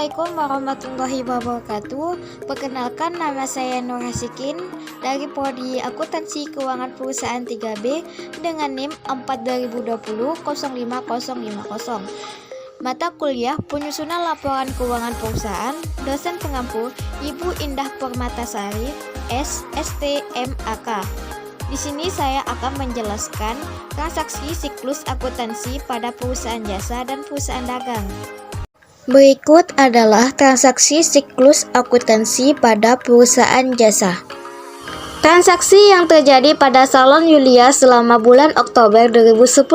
Assalamualaikum warahmatullahi wabarakatuh. Perkenalkan, nama saya Nur Hasikin dari Prodi Akuntansi Keuangan Perusahaan 3B dengan NIM 4/2020-05050. Mata kuliah Penyusunan Laporan Keuangan Perusahaan. Dosen pengampu Ibu Indah Permatasari, SSTMAK. Di sini saya akan menjelaskan transaksi siklus akuntansi pada perusahaan jasa dan perusahaan dagang. Berikut adalah transaksi siklus akuntansi pada perusahaan jasa. Transaksi yang terjadi pada Salon Yulia selama bulan Oktober 2010.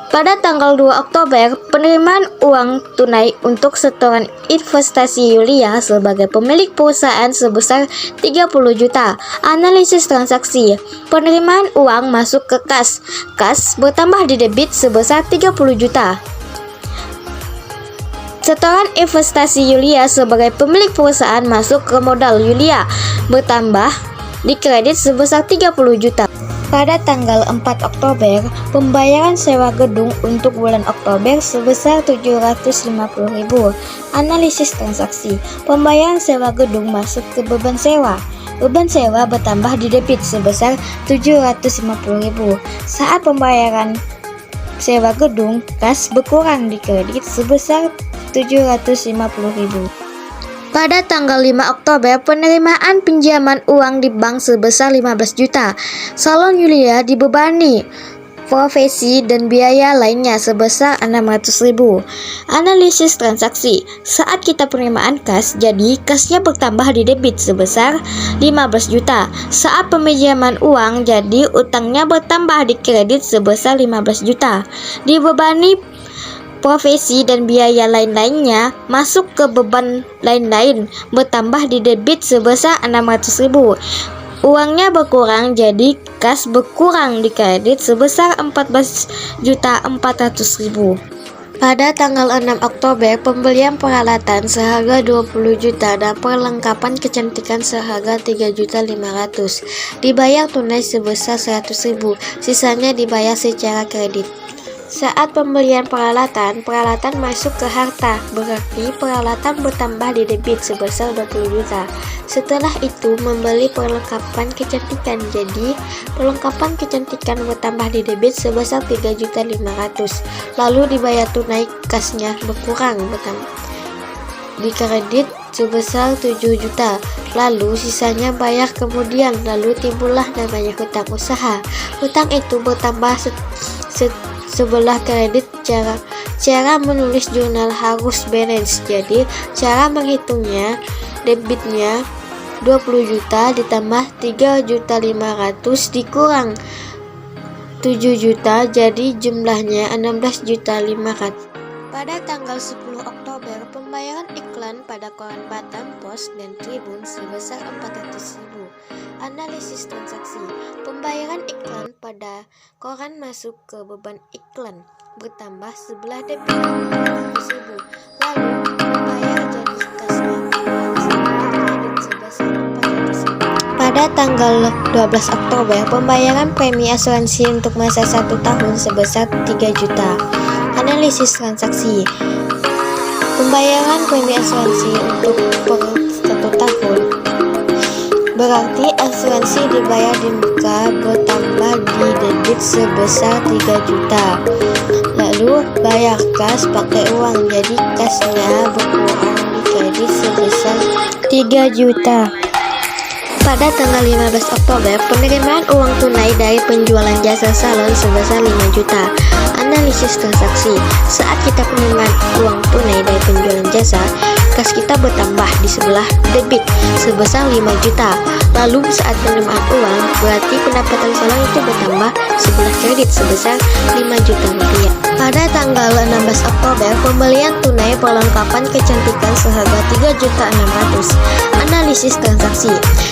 Pada tanggal 2 Oktober, penerimaan uang tunai untuk setoran investasi Yulia sebagai pemilik perusahaan sebesar 30 juta. Analisis transaksi. Penerimaan uang masuk ke kas. Kas bertambah di debit sebesar 30 juta. Setoran investasi Yulia sebagai pemilik perusahaan masuk ke modal Yulia bertambah di kredit sebesar 30 juta. Pada tanggal 4 Oktober, pembayaran sewa gedung untuk bulan Oktober sebesar 750.000. Analisis transaksi. Pembayaran sewa gedung masuk ke beban sewa. Beban sewa bertambah di debit sebesar 750.000. Saat pembayaran sewa gedung, kas berkurang di kredit sebesar 750.000. Pada tanggal 5 Oktober, penerimaan pinjaman uang di bank sebesar 15 juta. Salon Yulia dibebani profesi dan biaya lainnya sebesar 600.000. Analisis transaksi. Saat kita penerimaan kas, jadi kasnya bertambah di debit sebesar 15 juta. Saat peminjaman uang, jadi utangnya bertambah di kredit sebesar 15 juta. Dibebani profesi dan biaya lain-lainnya masuk ke beban lain-lain bertambah di debit sebesar 600.000. Uangnya berkurang, jadi kas berkurang di kredit sebesar 14.400.000. Pada tanggal 6 Oktober, pembelian peralatan seharga 20 juta dan perlengkapan kecantikan seharga 3.500.000. Dibayar tunai sebesar 100.000, sisanya dibayar secara kredit. Saat pembelian peralatan masuk ke harta, berarti peralatan bertambah di debit sebesar 20 juta. Setelah itu membeli perlengkapan kecantikan, jadi perlengkapan kecantikan bertambah di debit sebesar 3.500.000. Lalu dibayar tunai, kasnya berkurang di kredit sebesar 7 juta. Lalu sisanya bayar kemudian, lalu timbullah namanya hutang usaha. Hutang itu bertambah sebelah kredit. Cara menulis jurnal harus balance. Jadi cara menghitungnya, debitnya 20 juta ditambah 3.500.000 dikurang 7 juta, jadi jumlahnya 16.500.000. Pada tanggal 10 Oktober, pembayaran iklan pada koran Batam, Pos, dan Tribun sebesar 400.000. Analisis transaksi. Pembayaran iklan pada koran masuk ke beban iklan bertambah sebelah debit 400.000. Lalu membayar jadi kasnya kredit sebesar 400.000. Pada tanggal 12 Oktober, pembayaran premi asuransi untuk masa 1 tahun sebesar 3 juta. Analisis transaksi. Pembayaran premi asuransi untuk per 1 tahun berarti asuransi dibayar di muka bertambah di debit sebesar 3 juta. Lalu bayar kas pakai uang, jadi kasnya berkurang di kredit sebesar 3 juta. Pada tanggal 15 Oktober, penerimaan uang tunai dari penjualan jasa salon sebesar 5 juta. Analisis transaksi. Saat kita penerimaan uang tunai dari penjualan jasa, kas kita bertambah di sebelah debit sebesar 5 juta. Lalu saat penerimaan uang, berarti pendapatan salon itu bertambah sebelah kredit sebesar 5 juta rupiah. Pada tanggal 16 Oktober, pembelian tunai perlengkapan kecantikan seharga 3.600.000. Analisis transaksi.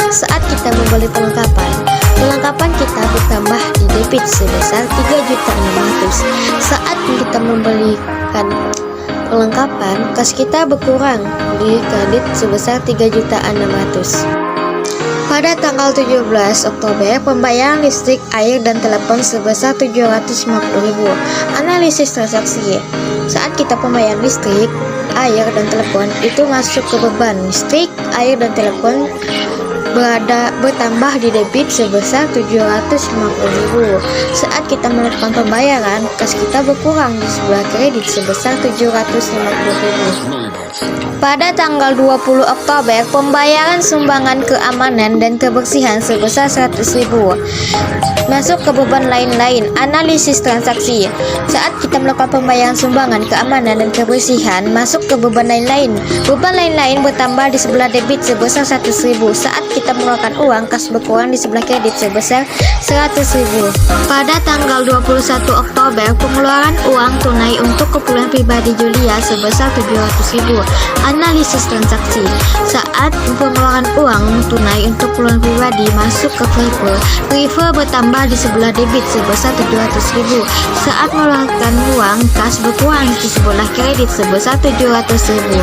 Saat kita membeli perlengkapan kita bertambah di debit sebesar 3.600.000. Saat kita membelikan perlengkapan, kas kita berkurang di kredit sebesar 3.600.000. Pada tanggal 17 Oktober, pembayaran listrik, air, dan telepon sebesar 750.000. Analisis transaksi. Saat kita pembayaran listrik, air dan telepon itu masuk ke beban listrik, air dan telepon bertambah di debit sebesar 750.000. Saat kita melakukan pembayaran, kas kita berkurang di sebelah kredit sebesar 750.000. Pada tanggal 20 Oktober, pembayaran sumbangan keamanan dan kebersihan sebesar 100.000 masuk ke beban lain-lain. Analisis transaksi. Saat kita melakukan pembayaran sumbangan keamanan dan kebersihan masuk ke beban lain-lain. Beban lain-lain bertambah di sebelah debit sebesar 100.000. Saat kita mengeluarkan uang, kas berkurang di sebelah kredit sebesar 100.000. Pada tanggal 21 Oktober, pengeluaran uang tunai untuk keperluan pribadi Julia sebesar 700.000. Analisis transaksi. Saat pengeluaran uang tunai untuk keperluan pribadi masuk ke River bertambah di sebelah debit sebesar 700.000. Saat mengeluarkan uang, kas berkurang di sebelah kredit sebesar 700.000.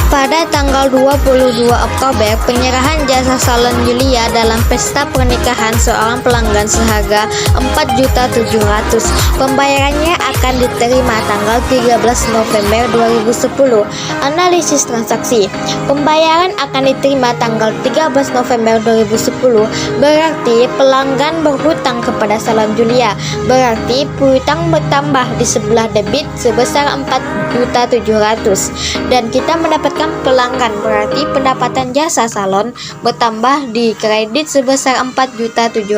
Pada tanggal 22 Oktober, penyerahan jasa salon Julia dalam pesta pernikahan seorang pelanggan seharga 4.700.000. Pembayarannya akan diterima tanggal 13 November 2010. Analisis transaksi. Pembayaran akan diterima tanggal 13 November 2010. Berarti pelanggan berhutang kepada salon Julia. Berarti piutang bertambah di sebelah debit sebesar 4.700.000 dan kita mendapatkan pelanggan, berarti pendapatan jasa salon bertambah di kredit sebesar 4.700.000.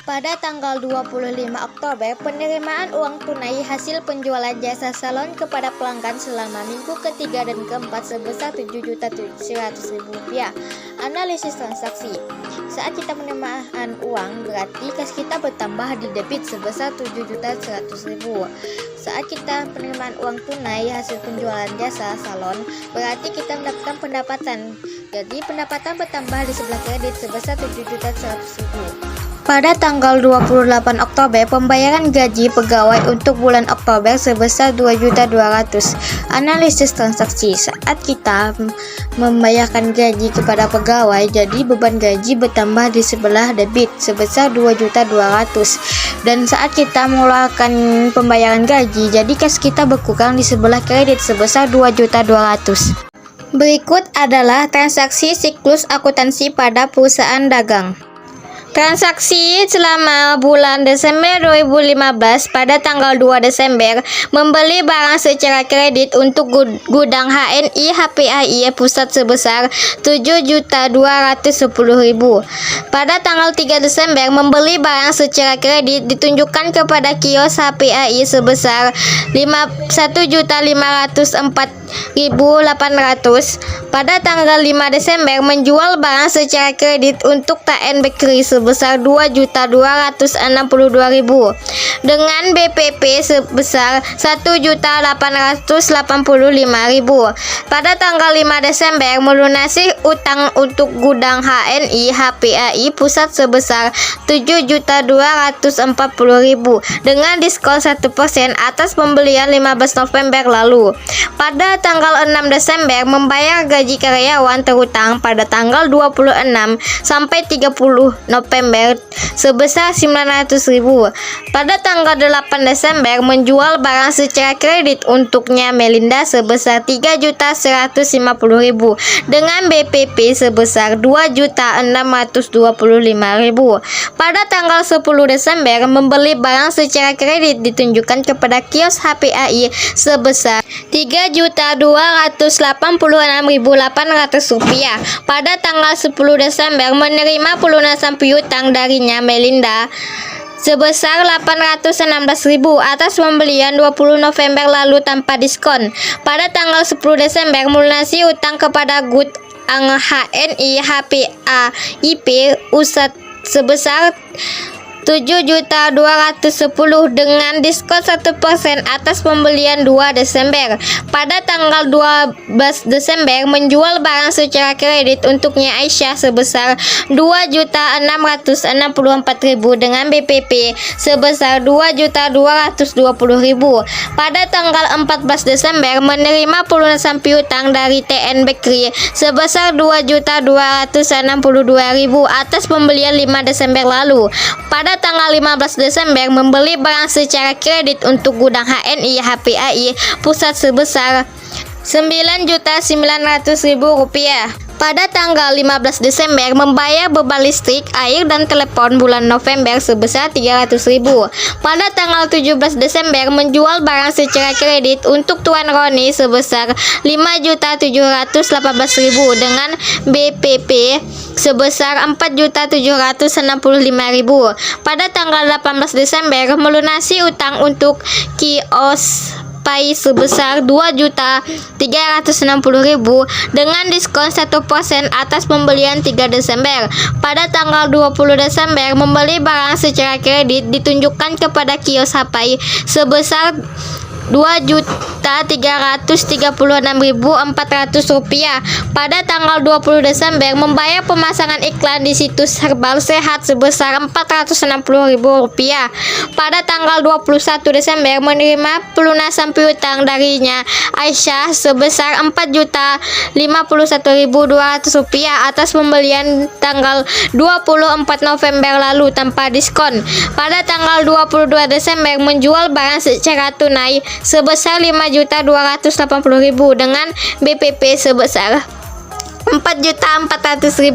Pada tanggal 25 Oktober, penerimaan uang tunai hasil penjualan jasa salon kepada pelanggan selama minggu ketiga dan keempat sebesar 7.700.000 rupiah. Analisis transaksi. Saat kita penerimaan uang, berarti kas kita bertambah di debit sebesar 7.100.000. Saat kita penerimaan uang tunai hasil penjualan jasa salon, berarti kita mendapatkan pendapatan. Jadi pendapatan bertambah di sebelah kredit sebesar 7.100.000. Pada tanggal 28 Oktober, pembayaran gaji pegawai untuk bulan Oktober sebesar 2.200.000. Analisis transaksi. Saat kita membayarkan gaji kepada pegawai, jadi beban gaji bertambah di sebelah debit sebesar 2.200.000. Dan saat kita mengeluarkan pembayaran gaji, jadi kas kita berkurang di sebelah kredit sebesar 2.200.000. Berikut adalah transaksi siklus akuntansi pada perusahaan dagang. Transaksi selama bulan Desember 2015 pada tanggal 2 Desember membeli barang secara kredit untuk gudang HNI HPAI pusat sebesar 7.210.000. Pada tanggal 3 Desember membeli barang secara kredit ditunjukkan kepada kios HPAI sebesar 1.504.800. Pada tanggal 5 Desember menjual barang secara kredit untuk TN Bakery sebesar 2.262.000 dengan BPP sebesar 1.885.000. Pada tanggal 5 Desember melunasi utang untuk gudang HNI HPAI pusat sebesar 7.240.000 dengan diskon 1% atas pembelian 15 November lalu. Pada tanggal 6 Desember membayar gaji karyawan terutang pada tanggal 26 sampai 30 November sebesar 900.000. Pada tanggal 8 Desember menjual barang secara kredit untuknya Melinda sebesar 3.150.000 dengan BPP sebesar 2.625.000. Pada tanggal 10 Desember membeli barang secara kredit ditunjukkan kepada kios HPAI sebesar 3.286.800 rupiah. Pada tanggal 10 Desember menerima pelunasan piutang darinya Melinda sebesar 816.000 atas pembelian 20 November lalu tanpa diskon. Pada tanggal 10 Desember melunasi utang kepada gudang HNI HPAIP USAT sebesar 7.210 dengan diskon 1% atas pembelian 2 Desember. Pada tanggal 12 Desember menjual barang secara kredit untuknya Aisyah sebesar 2.664.000 dengan BPP sebesar 2.220.000. Pada tanggal 14 Desember menerima pelunasan piutang dari TN Bakery sebesar 2.262.000 atas pembelian 5 Desember lalu. Pada tanggal 15 Desember membeli barang secara kredit untuk gudang HNI HPAI pusat sebesar Rp9.900.000. Pada tanggal 15 Desember membayar beban listrik, air, dan telepon bulan November sebesar Rp300.000. Pada tanggal 17 Desember menjual barang secara kredit untuk Tuan Roni sebesar Rp5.718.000 dengan BPP sebesar Rp4.765.000. Pada tanggal 18 Desember melunasi utang untuk kios Pai sebesar Rp2.360.000 dengan diskon 1% atas pembelian 3 Desember. Pada tanggal 20 Desember membeli barang secara kredit ditunjukkan kepada kios Hapai sebesar Rp2.336.400. Pada tanggal 20 Desember membayar pemasangan iklan di situs Herbal Sehat sebesar Rp460.000. Pada tanggal 21 Desember menerima pelunasan piutang darinya Aisyah sebesar Rp4.051.200 atas pembelian tanggal 24 November lalu tanpa diskon. Pada tanggal 22 Desember menjual barang secara tunai sebesar Rp5.280.000 dengan BPP sebesar Rp4.400.000.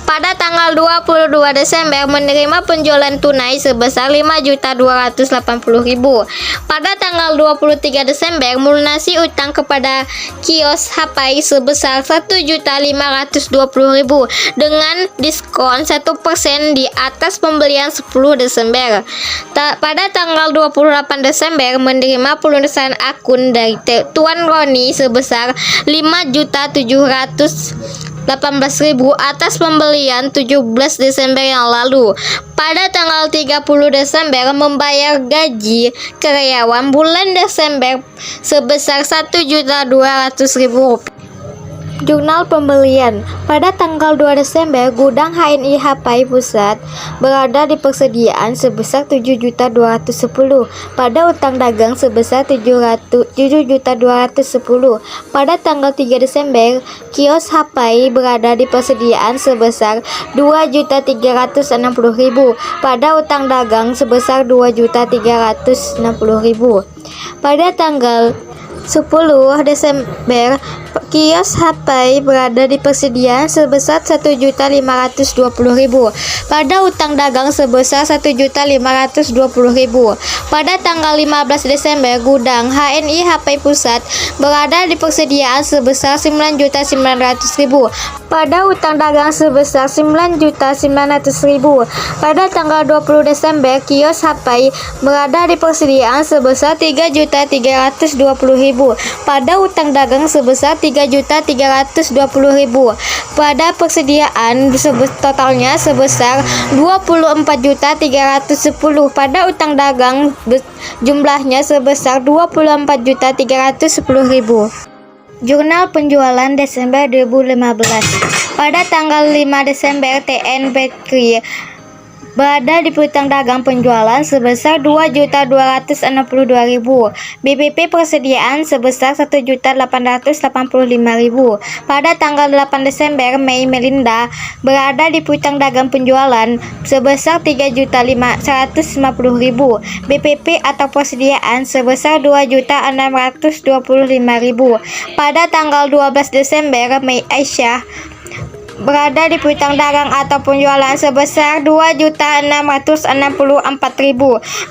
Pada tanggal 22 Desember menerima penjualan tunai sebesar Rp5.280.000. Pada tanggal 23 Desember melunasi utang kepada kios Hapai sebesar Rp1.520.000 dengan diskon 1% di atas pembelian 10 Desember. Pada tanggal 28 Desember menerima pelunasan akun dari Tuan Roni sebesar Rp5.718.000 atas pembelian 17 Desember yang lalu. Pada tanggal 30 Desember membayar gaji karyawan bulan Desember sebesar Rp1.200.000. Jurnal pembelian. Pada tanggal 2 Desember, gudang HNI Hapai Pusat berada di persediaan sebesar Rp7.210 pada utang dagang sebesar Rp7.210. Pada tanggal 3 Desember, kios Hapai berada di persediaan sebesar Rp2.360.000 pada utang dagang sebesar Rp2.360.000. Pada tanggal 10 Desember, kios Hapai berada di persediaan sebesar Rp1.520.000 pada utang dagang sebesar Rp1.520.000. Pada tanggal 15 Desember, gudang HNI Hapai Pusat berada di persediaan sebesar Rp9.900.000 pada utang dagang sebesar Rp9.900.000. Pada tanggal 20 Desember, kios Hapai berada di persediaan sebesar Rp3.320.000 pada utang dagang sebesar Rp3.320.000. Pada persediaan totalnya sebesar Rp24.310 pada utang dagang jumlahnya sebesar Rp24.310.000. Jurnal penjualan Desember 2015. Pada tanggal 5 Desember TN Bakery berada di piutang dagang penjualan sebesar Rp2.262.000. BPP persediaan sebesar Rp1.885.000. Pada tanggal 8 Desember, Mei Melinda berada di piutang dagang penjualan sebesar Rp3.150.000. BPP atau persediaan sebesar Rp2.625.000. Pada tanggal 12 Desember, Mei Aisyah berada di piutang dagang atau penjualan sebesar Rp2.664.000.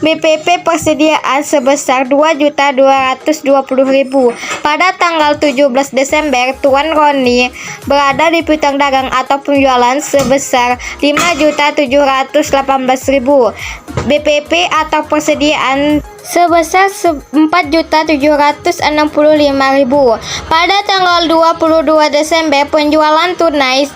BPP persediaan sebesar Rp2.220.000. Pada tanggal 17 Desember, Tuan Roni berada di piutang dagang atau penjualan sebesar Rp5.718.000. BPP atau persediaan sebesar Rp4.765.000. Pada tanggal 22 Desember penjualan tunai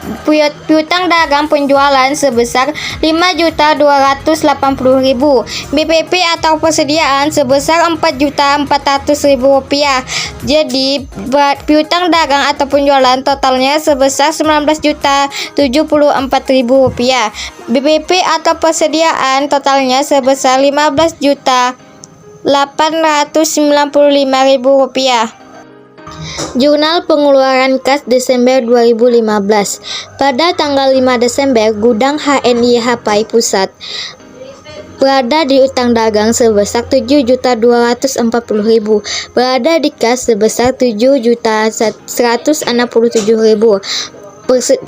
piutang dagang penjualan sebesar Rp5.280.000. BPP atau persediaan sebesar Rp4.400.000. Jadi piutang dagang atau penjualan totalnya sebesar Rp19.074.000. BPP atau persediaan totalnya sebesar Rp15.895.000. Jurnal pengeluaran kas Desember 2015. Pada tanggal 5 Desember, gudang HNI Hapai Pusat berada di utang dagang sebesar 7.240.000, berada di kas sebesar 7.167.000,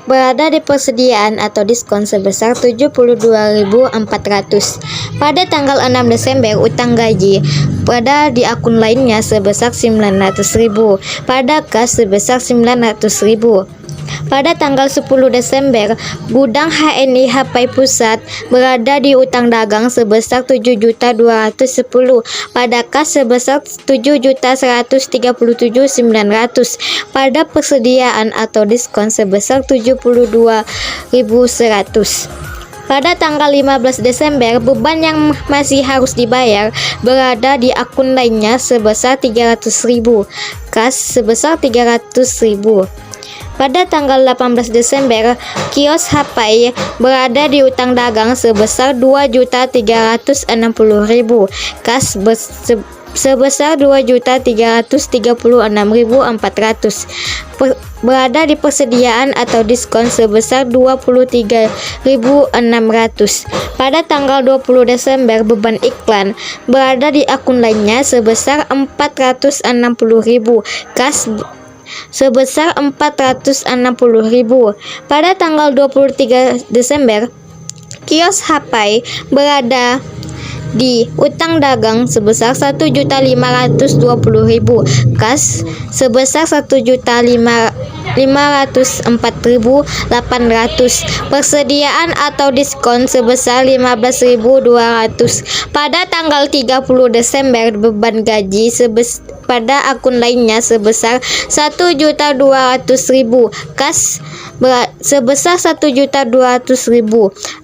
berada di persediaan atau diskon sebesar 72.400. Pada tanggal 6 Desember, utang gaji pada di akun lainnya sebesar 900.000, pada kas sebesar 900.000. Pada tanggal 10 Desember, gudang HNI Hapai Pusat berada di utang dagang sebesar 7.210, pada kas sebesar 7.137.900, pada persediaan atau diskon sebesar 72.100. Pada tanggal 15 Desember, beban yang masih harus dibayar berada di akun lainnya sebesar 300.000, kas sebesar 300.000. Pada tanggal 18 Desember, kios Hapai berada di utang dagang sebesar 2.360.000, kas sebesar 2.336.400, berada di persediaan atau diskon sebesar 23.600. Pada tanggal 20 Desember, beban iklan berada di akun lainnya sebesar 460.000, kas sebesar 460.000. Pada tanggal 23 Desember, kios Hapai berada di utang dagang sebesar 1.520.000, kas sebesar 1.504.800, persediaan atau diskon sebesar 15.200. Pada tanggal 30 Desember, beban gaji pada akun lainnya sebesar 1.200.000, kas sebesar 1.200.000,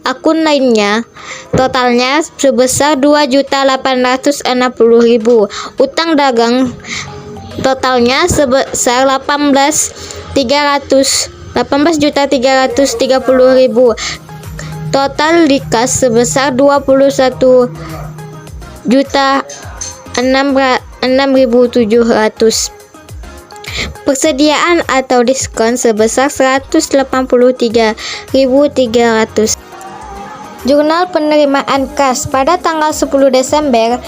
akun lainnya totalnya sebesar 2.860.000, utang dagang totalnya sebesar 18.330.000, total di kas sebesar 21.600.700, persediaan atau diskon sebesar 183.300. Jurnal penerimaan kas pada tanggal 10 Desember,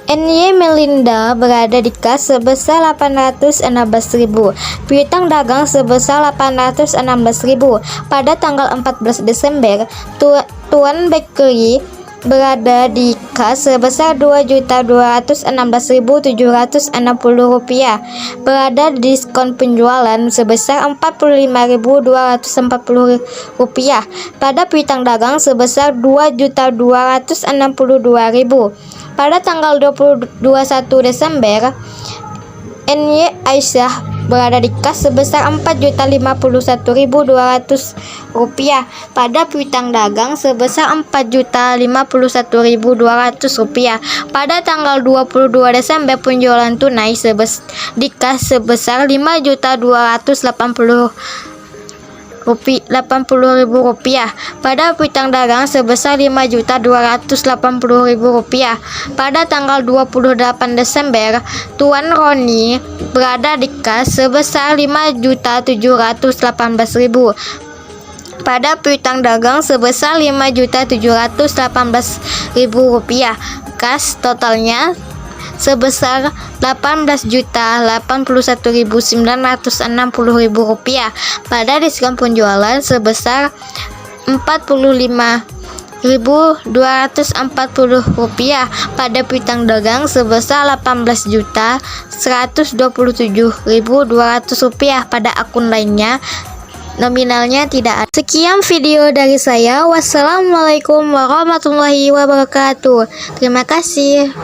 NY Melinda berada di kas sebesar 816.000, piutang dagang sebesar 816.000. Pada tanggal 14 Desember, Tuan Bakery berada di kas sebesar 2.216.760 rupiah, berada di diskon penjualan sebesar 45.240 rupiah. Pada piutang dagang sebesar 2.262.000. Pada tanggal 21 Desember, NY Aisyah berada di kas sebesar 4.051.200 rupiah, pada piutang dagang sebesar 4.051.200 rupiah. Pada tanggal 22 Desember, penjualan tunai di kas sebesar 5.280.000 rupiah, pada piutang dagang sebesar 5.280.000 rupiah. Pada tanggal 28 Desember, Tuan Roni berada di kas sebesar 5.718.000, pada piutang dagang sebesar 5.718.000 rupiah, kas totalnya sebesar 18.081.960 rupiah, pada diskon penjualan sebesar 45.240 rupiah, pada piutang dagang sebesar 18.127.200 rupiah, pada akun lainnya nominalnya tidak ada. Sekian video dari saya. Wassalamualaikum warahmatullahi wabarakatuh. Terima kasih.